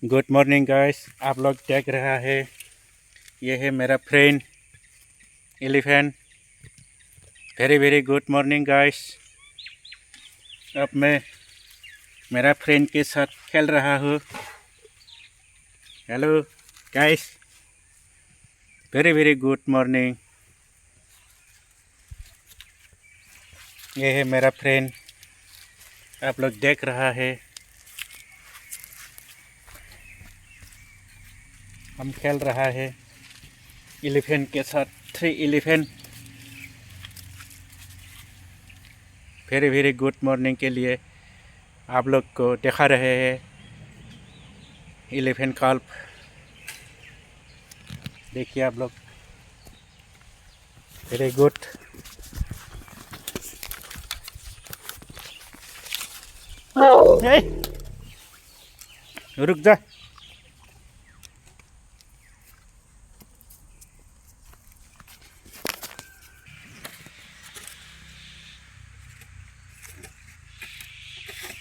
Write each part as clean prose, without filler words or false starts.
Good morning guys. आप लोग देख रहा है, ये है मेरा friend elephant. Very very good morning guys. अब मैं मेरा फ्रेंड के साथ खेल रहा हूँ। Hello guys, very very good morning. ये है मेरा फ्रेंड, आप लोग देख रहा है। हम खेल रहा है एलिफेंट के साथ, 3 elephant. Very very good morning के लिए आप लोग को दिखा रहे हैं एलिफेंट कल्प। देखिए आप लोग, वेरी गुड। रुक जा।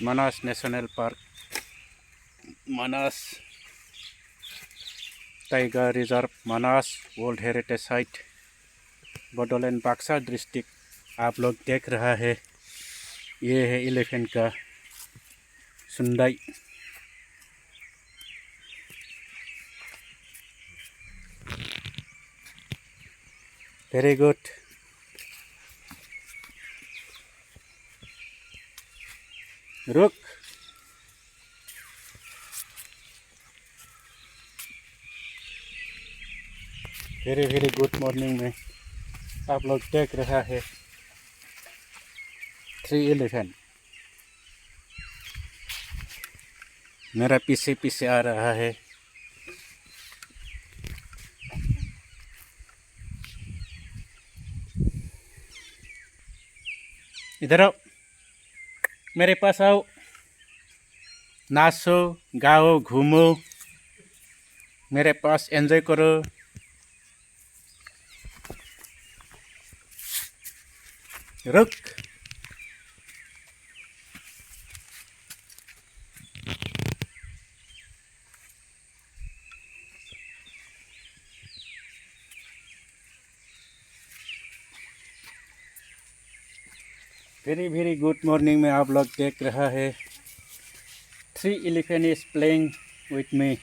Manas national park, Manas tiger reserve, Manas world heritage site, Bodoland Baksa district. आप लोग देख रहा है, ये है एलिफेंट का सुंदाई। Very good. रुक। वेरी वेरी गुड मॉर्निंग में आप लोग देख रहा है 3 एलिफेंट मेरा पीछे पीछे आ रहा है। इधर आओ, मेरे पास आओ। नाचो, गाओ, घूमो, मेरे पास एंजॉय करो। रुक। वेरी वेरी गुड मॉर्निंग में आप लोग देख रहा है 3 elephant is playing with me.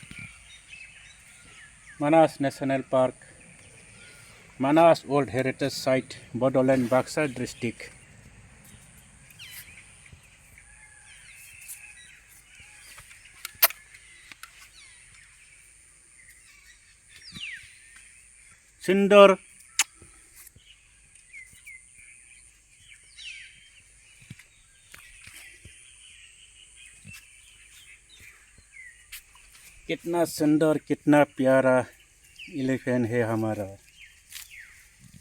Manas national park, Manas world heritage site, Bodoland Baksa district. सुंदर। कितना सुंदर, कितना प्यारा एलिफेंट है हमारा।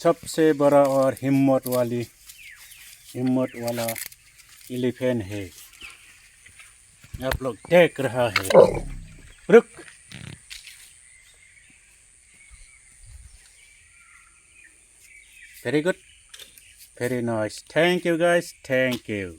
सबसे बड़ा और हिम्मत वाला एलिफेंट है। आप लोग देख रहा है। रुक। Very good, very nice. Thank you guys, thank you.